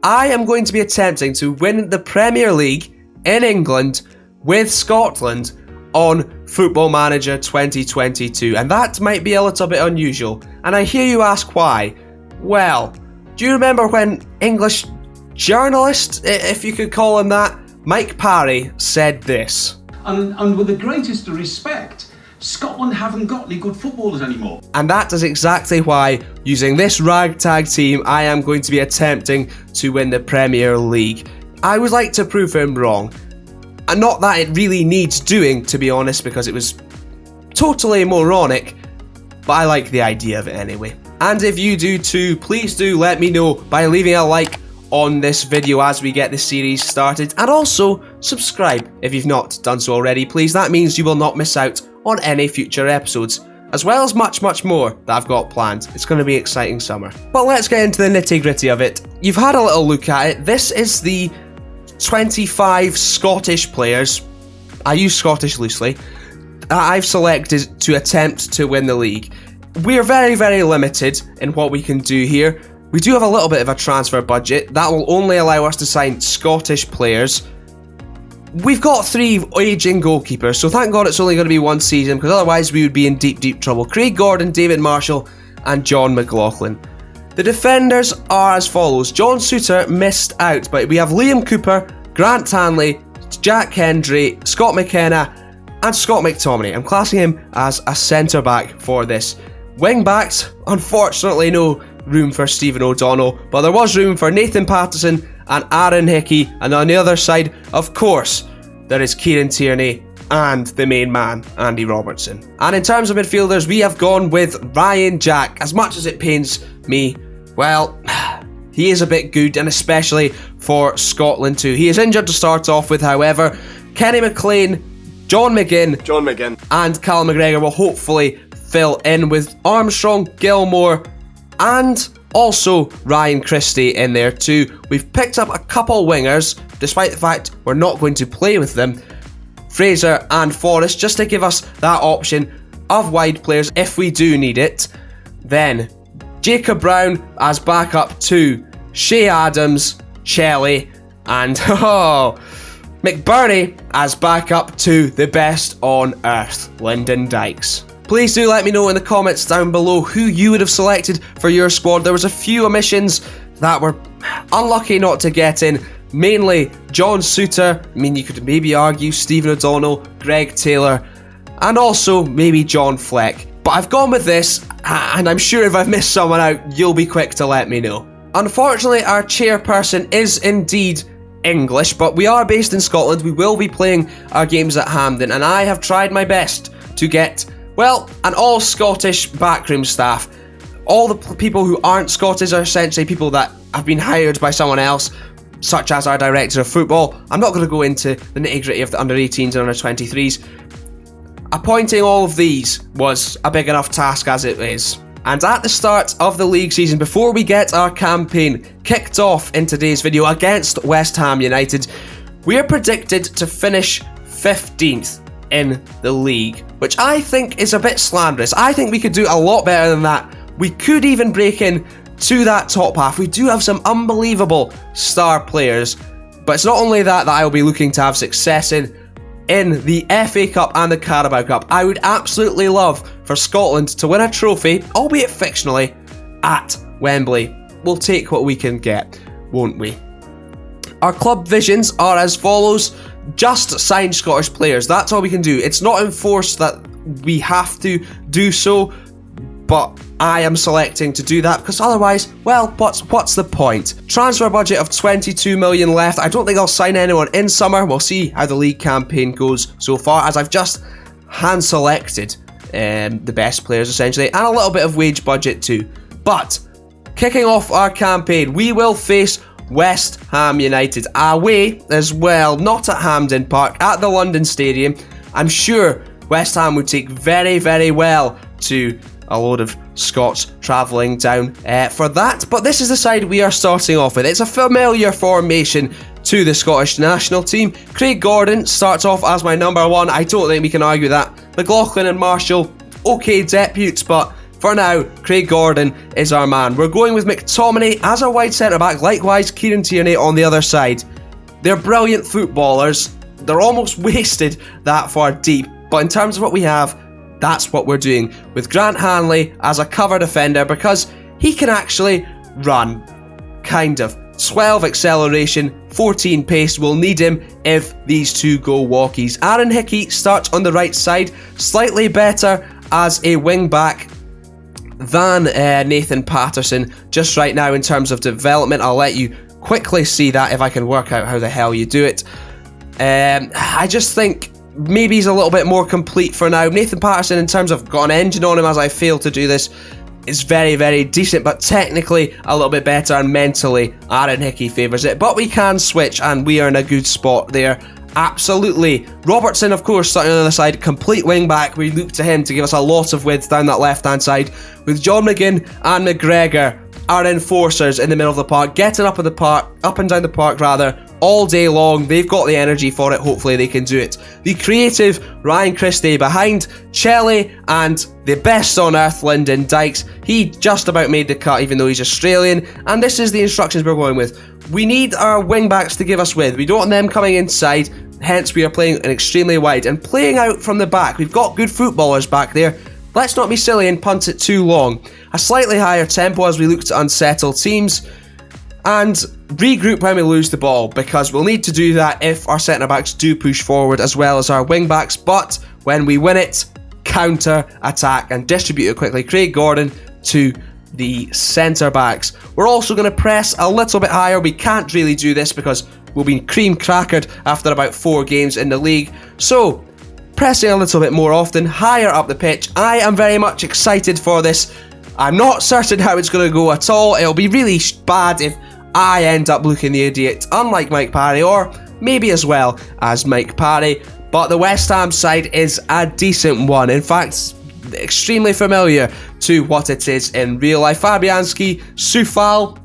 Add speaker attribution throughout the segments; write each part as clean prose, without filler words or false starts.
Speaker 1: I am going to be attempting to win the Premier League in England with Scotland on Football Manager 2022, and that might be a little bit unusual. And I hear you ask why. Well, do you remember when English journalist, if you could call him that, Mike Parry said this?
Speaker 2: And with the greatest respect, Scotland haven't got any good footballers anymore.
Speaker 1: And that is exactly why, using this ragtag team, I am going to be attempting to win the Premier League. I would like to prove him wrong. And not that it really needs doing, to be honest, because it was totally moronic, but I like the idea of it anyway. And if you do too, please do let me know by leaving a like on this video as we get the series started, and also subscribe if you've not done so already, please. That means you will not miss out on any future episodes, as well as much more that I've got planned. It's going to be an exciting summer. But let's get into the nitty-gritty of it. You've had a little look at it. This is the 25 Scottish players, I use Scottish loosely, I've selected to attempt to win the league. We are very limited in what we can do here. We do have a little bit of a transfer budget that will only allow us to sign Scottish players. We've got 3 aging goalkeepers, so thank God it's only going to be 1 season, because otherwise we would be in deep trouble. Craig Gordon, David Marshall and John McLaughlin. The defenders are as follows. John Souttar missed out, but we have Liam Cooper, Grant Hanley, Jack Hendry, Scott McKenna and Scott McTominay. I'm classing him as a centre-back for this. Wing-backs, unfortunately no room for Stephen O'Donnell, but there was room for Nathan Patterson and Aaron Hickey, and on the other side, of course, there is Kieran Tierney and the main man, Andy Robertson. And in terms of midfielders, we have gone with Ryan Jack. As much as it pains me, well, he is a bit good, and especially for Scotland too. He is injured to start off with, however. Kenny McLean, John McGinn, and Calum McGregor will hopefully fill in with Armstrong, Gilmore, and also Ryan Christie in there too. We've picked up a couple wingers, despite the fact we're not going to play with them, Fraser and Forrest, just to give us that option of wide players if we do need it. Then Jacob Brown as backup to Shea Adams, Shelley, and McBurney as backup to the best on earth, Lyndon Dykes. Please do let me know in the comments down below who you would have selected for your squad. There was a few omissions that were unlucky not to get in. Mainly John Souttar. I mean, you could maybe argue Stephen O'Donnell, Greg Taylor, and also maybe John Fleck. But I've gone with this, and I'm sure if I've missed someone out, you'll be quick to let me know. Unfortunately, our chairperson is indeed English, but we are based in Scotland. We will be playing our games at Hampden, and I have tried my best to get, well, an all-Scottish backroom staff. All the people who aren't Scottish are essentially people that have been hired by someone else, such as our director of football. I'm not going to go into the nitty-gritty of the under-18s and under-23s. Appointing all of these was a big enough task as it is. And at the start of the league season, before we get our campaign kicked off in today's video against West Ham United, we are predicted to finish 15th in the league, which I think is a bit slanderous. I think we could do a lot better than that. We could even break in to that top half. We do have some unbelievable star players, but it's not only that I will be looking to have success in the FA Cup and the Carabao Cup. I would absolutely love for Scotland to win a trophy, albeit fictionally, at Wembley. We'll take what we can get, won't we? Our club visions are as follows. Just sign Scottish players. That's all we can do. It's not enforced that we have to do so, but I am selecting to do that because otherwise, well, what's the point? Transfer budget of 22 million left. I don't think I'll sign anyone in summer. We'll see how the league campaign goes so far, as I've just hand selected the best players essentially, and a little bit of wage budget too. But kicking off our campaign, we will face West Ham United away as well, not at Hampden Park, at the London Stadium. I'm sure West Ham would take very well to a load of Scots travelling down for that. But this is the side we are starting off with. It's a familiar formation to the Scottish national team. Craig Gordon starts off as my number 1. I don't think we can argue that. McLaughlin and Marshall, okay deputes, but for now, Craig Gordon is our man. We're going with McTominay as our wide centre-back, likewise Kieran Tierney on the other side. They're brilliant footballers. They're almost wasted that far deep, but in terms of what we have, that's what we're doing with Grant Hanley as a cover defender because he can actually run, kind of. 12 acceleration, 14 pace. We'll need him if these two go walkies. Aaron Hickey starts on the right side, slightly better as a wing back than Nathan Patterson just right now in terms of development. I'll let you quickly see that if I can work out how the hell you do it. I just think maybe he's a little bit more complete for now. Nathan Patterson, in terms of got an engine on him as I fail to do this, is very, very decent, but technically a little bit better, and mentally Aaron Hickey favours it. But we can switch, and we are in a good spot there. Absolutely. Robertson, of course, starting on the other side, complete wing back. We look to him to give us a lot of width down that left-hand side, with John McGinn and McGregor, our enforcers in the middle of the park, getting up and down the park all day long. They've got the energy for it. Hopefully they can do it. The creative Ryan Christie behind Chelly and the best on earth, Lyndon Dykes. He just about made the cut even though he's Australian, and this is the instructions we're going with. We need our wing backs to give us width. We don't want them coming inside, hence we are playing an extremely wide and playing out from the back. We've got good footballers back there. Let's not be silly and punt it too long. A slightly higher tempo as we look to unsettle teams and regroup when we lose the ball, because we'll need to do that if our centre-backs do push forward as well as our wing-backs. But when we win it, counter-attack and distribute it quickly. Craig Gordon to the centre-backs. We're also going to press a little bit higher. We can't really do this because we'll be cream-crackered after about 4 games in the league. So, pressing a little bit more often, higher up the pitch. I am very much excited for this. I'm not certain how it's going to go at all. It'll be really bad if I end up looking the idiot, unlike Mike Parry, or maybe as well as Mike Parry. But the West Ham side is a decent one. In fact, extremely familiar to what it is in real life. Fabianski, Soufal,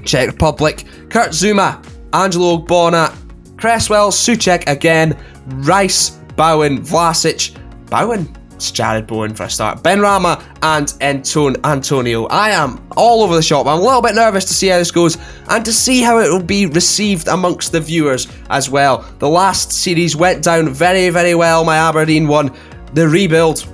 Speaker 1: Czech Republic, Kurt Zuma, Angelo Ogbonna, Cresswell, Souček again, Rice, Bowen, Vlasic, Bowen? It's Jared Bowen for a start. Benrahma and Antonio. I am all over the shop. I'm a little bit nervous to see how this goes and to see how it will be received amongst the viewers as well. The last series went down very, very well. My Aberdeen one. The rebuild.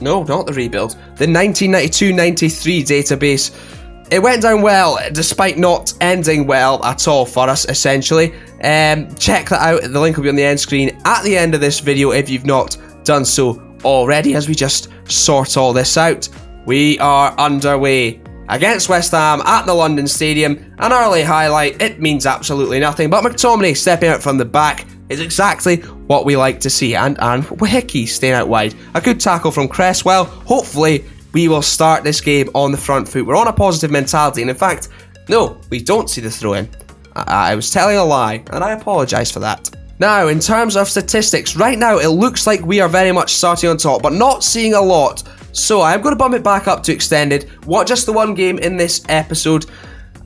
Speaker 1: No, not the rebuild. The 1992-93 database. It went down well, despite not ending well at all for us, essentially. Check that out. The link will be on the end screen at the end of this video if you've not done so already, as we just sort all this out. We are underway against West Ham at the London Stadium. An early highlight, it means absolutely nothing, but McTominay stepping out from the back is exactly what we like to see, and Hickey staying out wide. A good tackle from Cresswell. Hopefully we will start this game on the front foot. We're on a positive mentality, and in fact, no, we don't see the throw-in. I was telling a lie, and I apologise for that. Now, in terms of statistics, right now it looks like we are very much starting on top, but not seeing a lot. So I'm going to bump it back up to extended. Watch just the one game in this episode,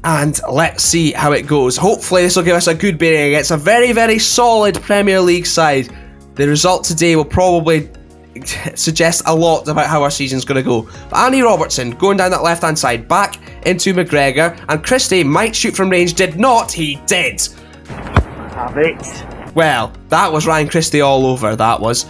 Speaker 1: and let's see how it goes. Hopefully this will give us a good bearing against a very, very solid Premier League side. The result today will probably suggest a lot about how our season's going to go. But Andy Robertson going down that left-hand side, back into McGregor, and Christie might shoot from range. Did not. He did.
Speaker 3: Have it.
Speaker 1: Well, that was Ryan Christie all over, that was.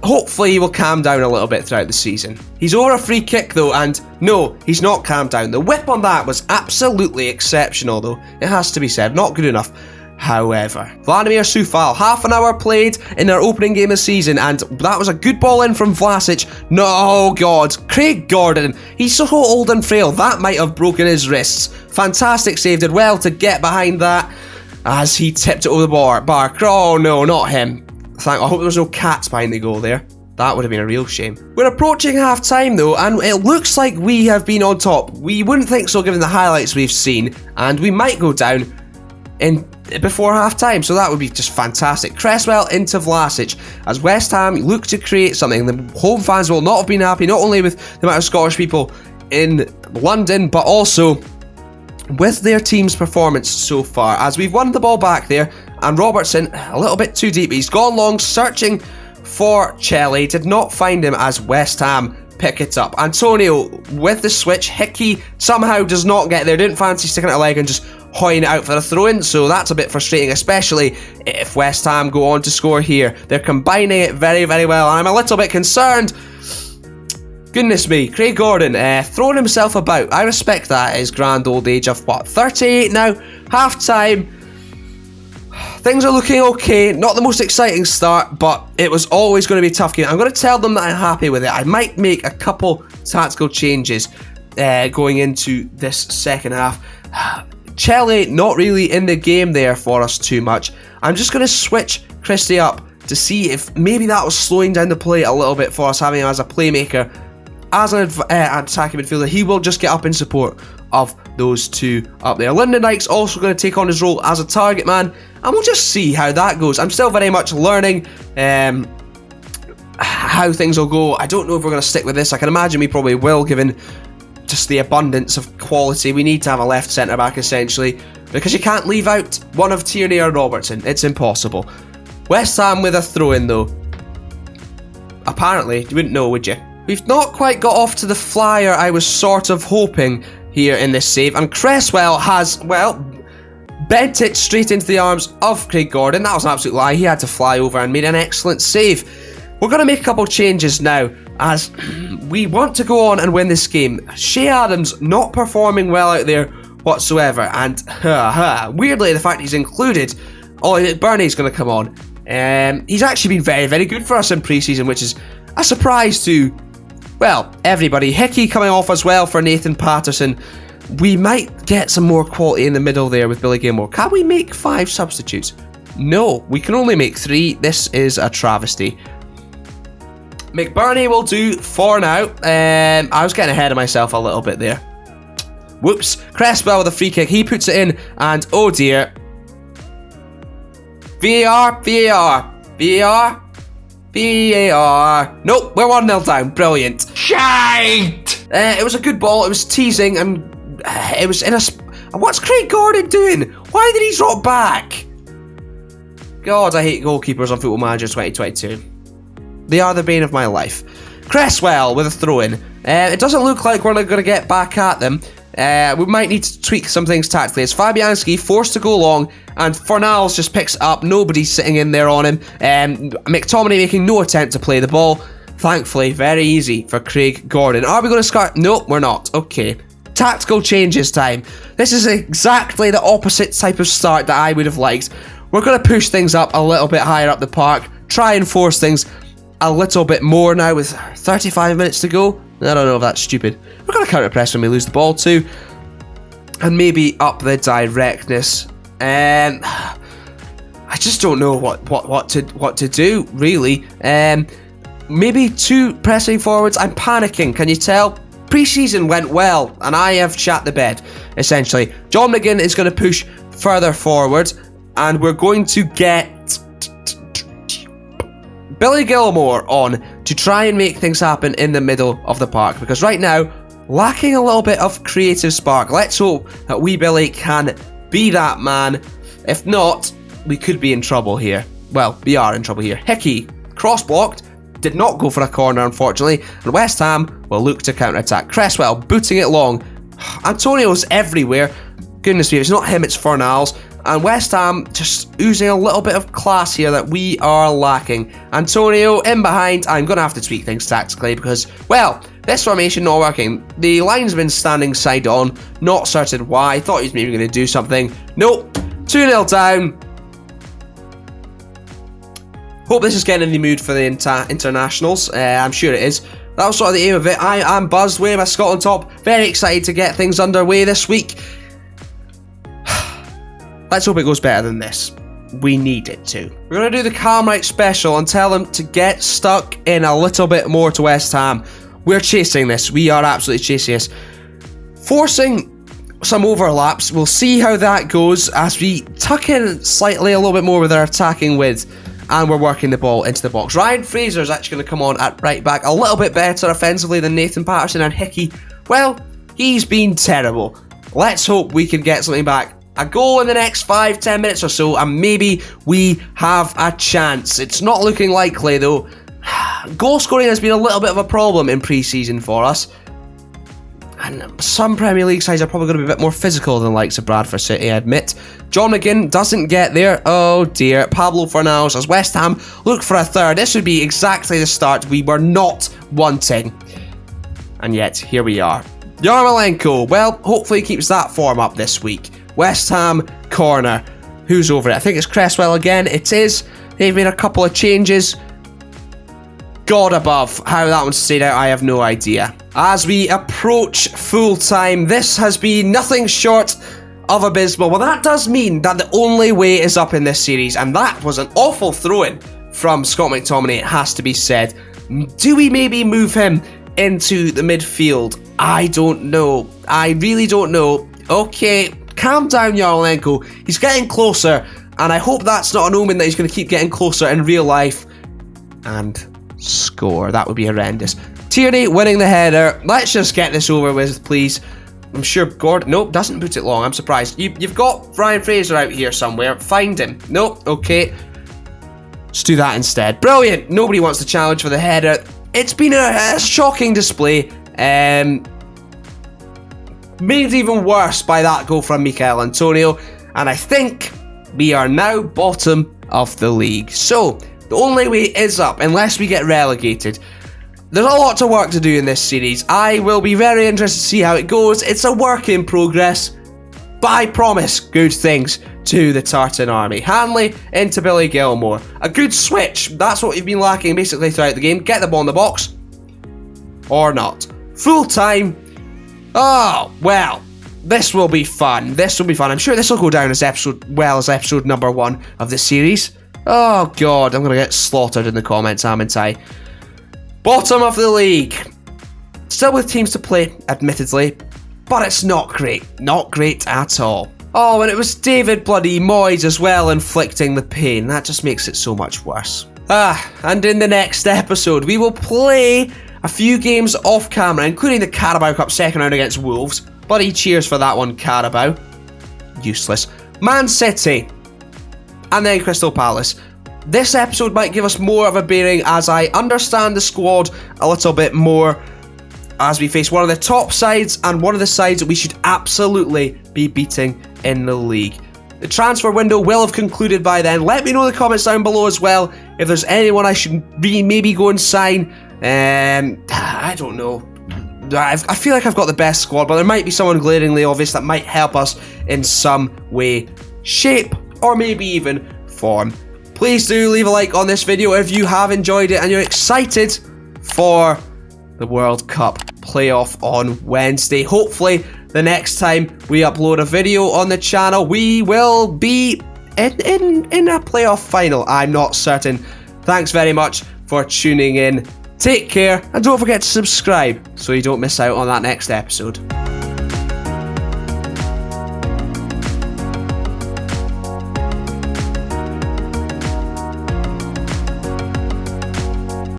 Speaker 1: Hopefully he will calm down a little bit throughout the season. He's over a free kick though, and no, he's not calmed down. The whip on that was absolutely exceptional though, it has to be said, not good enough. However, Vladimir Soufal, half an hour played in their opening game of the season, and that was a good ball in from Vlasic. No, oh God, Craig Gordon, he's so old and frail, that might have broken his wrists. Fantastic save, did well to get behind that as he tipped it over the bar. Oh no, not him. I hope there was no cats behind the goal there. That would have been a real shame. We're approaching half time though, and it looks like we have been on top. We wouldn't think so given the highlights we've seen, and we might go down before half time, so that would be just fantastic. Cresswell into Vlasic as West Ham look to create something. The home fans will not have been happy, not only with the amount of Scottish people in London, but also with their team's performance so far, as we've won the ball back there, and Robertson a little bit too deep. He's gone long, searching for Chelly, did not find him as West Ham pick it up. Antonio with the switch. Hickey somehow does not get there. Didn't fancy sticking out a leg and just hoying it out for a throw-in, so that's a bit frustrating, especially if West Ham go on to score here. They're combining it very, very well, and I'm a little bit concerned. Goodness me, Craig Gordon throwing himself about. I respect that at his grand old age of, what, 38 now? Half-time. Things are looking okay. Not the most exciting start, but it was always going to be a tough game. I'm going to tell them that I'm happy with it. I might make a couple tactical changes going into this second half. Chelle not really in the game there for us too much. I'm just going to switch Christie up to see if maybe that was slowing down the play a little bit for us, having him as a playmaker. As an attacking midfielder, he will just get up in support of those two up there. Lyndon Dykes also going to take on his role as a target man, and we'll just see how that goes. I'm still very much learning how things will go. I don't know if we're going to stick with this. I can imagine we probably will, given just the abundance of quality. We need to have a left centre-back, essentially, because you can't leave out one of Tierney or Robertson. It's impossible. West Ham with a throw-in, though. Apparently, you wouldn't know, would you? We've not quite got off to the flyer I was sort of hoping here in this save, and Cresswell has, well, bent it straight into the arms of Craig Gordon. That was an absolute lie. He had to fly over and made an excellent save. We're going to make a couple changes now, as we want to go on and win this game. Shea Adams not performing well out there whatsoever, and weirdly the fact he's included, Bernie's going to come on. He's actually been very, very good for us in pre-season, which is a surprise to, well, everybody. Hickey coming off as well for Nathan Patterson. We might get some more quality in the middle there with Billy Gilmore. Can we make 5 substitutes? No, we can only make 3. This is a travesty. McBurney will do for now. I was getting ahead of myself a little bit there. Whoops. Cresswell with a free kick. He puts it in, and oh dear. VAR. Nope, we're 1-0 down. Brilliant.
Speaker 2: Shite!
Speaker 1: It was a good ball. It was teasing, and it was in a... What's Craig Gordon doing? Why did he drop back? God, I hate goalkeepers on Football Manager 2022. They are the bane of my life. Cresswell with a throw-in. It doesn't look like we're going to get back at them. We might need to tweak some things tactically. It's Fabianski forced to go long, and Fornals just picks it up. Nobody's sitting in there on him. McTominay making no attempt to play the ball. Thankfully, very easy for Craig Gordon. Are we going to start? Nope, we're not. Okay. Tactical changes time. This is exactly the opposite type of start that I would have liked. We're going to push things up a little bit higher up the park. Try and force things a little bit more now with 35 minutes to go. I don't know if that's stupid. We're going to counter press when we lose the ball too, and maybe up the directness. I just don't know what to do really. Maybe 2 pressing forwards. I'm panicking. Can you tell? Pre-season went well, and I have shat the bed essentially. John McGinn is going to push further forward, and we're going to get Billy Gilmore on to try and make things happen in the middle of the park, because right now, lacking a little bit of creative spark. Let's hope that wee Billy can be that man. If not, we could be in trouble here. Well, we are in trouble here. Hickey, cross-blocked, did not go for a corner, unfortunately, and West Ham will look to counter-attack. Cresswell booting it long. Antonio's everywhere. Goodness me, it's not him, it's Fornals. And West Ham just oozing a little bit of class here that we are lacking. Antonio in behind. I'm going to have to tweak things tactically because, well, this formation not working. The linesman standing side on. Not certain why. Thought he was maybe going to do something. Nope. 2-0 down. Hope this is getting in the mood for the internationals. I'm sure it is. That was sort of the aim of it. I am buzzed. Way my Scotland top. Very excited to get things underway this week. Let's hope it goes better than this. We need it to. We're going to do the Calm Right special and tell them to get stuck in a little bit more to West Ham. We're chasing this. We are absolutely chasing this. Forcing some overlaps. We'll see how that goes as we tuck in slightly a little bit more with our attacking width, and we're working the ball into the box. Ryan Fraser is actually going to come on at right back, a little bit better offensively than Nathan Patterson, and Hickey, well, he's been terrible. Let's hope we can get something back. A goal in the next 5-10 minutes or so, and maybe we have a chance. It's not looking likely though. goal scoring has been a little bit of a problem in pre-season for us. And some Premier League sides are probably going to be a bit more physical than the likes of Bradford City, I admit. John McGinn doesn't get there. Oh dear. Pablo Fornals as West Ham look for a third. This would be exactly the start we were not wanting. And yet, here we are. Yarmolenko, well, hopefully he keeps that form up this week. West Ham corner. Who's over it? I think it's Cresswell again. It is. They've made a couple of changes. God above, how that one stayed out, I have no idea. As we approach full time, this has been nothing short of abysmal. Well, that does mean that the only way is up in this series, and that was an awful throw-in from Scott McTominay, it has to be said. Do we maybe move him into the midfield? I don't know. I really don't know. Okay, calm down, Yarmolenko. He's getting closer, and I hope that's not an omen that he's going to keep getting closer in real life. And score. That would be horrendous. Tierney winning the header. Let's just get this over with, please. I'm sure Gordon... Nope, doesn't put it long. I'm surprised. You've got Brian Fraser out here somewhere. Find him. Nope, okay. Let's do that instead. Brilliant. Nobody wants to challenge for the header. It's been a shocking display. Made even worse by that goal from Michail Antonio. And I think we are now bottom of the league. So... the only way is up, unless we get relegated. There's a lot of work to do in this series. I will be very interested to see how it goes. It's a work in progress, but I promise good things to the Tartan Army. Hanley into Billy Gilmore. A good switch. That's what we've been lacking basically throughout the game. Get the ball in the box. Or not. Full time. Oh, well. This will be fun. This will be fun. I'm sure this will go down as episode number 1 of the series. Oh god, I'm going to get slaughtered in the comments, haven't I? Bottom of the league. Still with teams to play, admittedly, but it's not great. Not great at all. Oh, and it was David bloody Moyes as well inflicting the pain. That just makes it so much worse. And in the next episode, we will play a few games off camera, including the Carabao Cup second round against Wolves. Bloody cheers for that one, Carabao. Useless. Man City. And then Crystal Palace. This episode might give us more of a bearing as I understand the squad a little bit more as we face one of the top sides and one of the sides that we should absolutely be beating in the league. The transfer window will have concluded by then. Let me know in the comments down below as well if there's anyone I should maybe go and sign. I don't know. I feel like I've got the best squad, but there might be someone glaringly obvious that might help us in some way, shape, or maybe even form. Please do leave a like on this video if you have enjoyed it and you're excited for the World Cup playoff on Wednesday. Hopefully the next time we upload a video on the channel we will be in a playoff final. I'm not certain. Thanks very much for tuning in. Take care and don't forget to subscribe so you don't miss out on that next episode.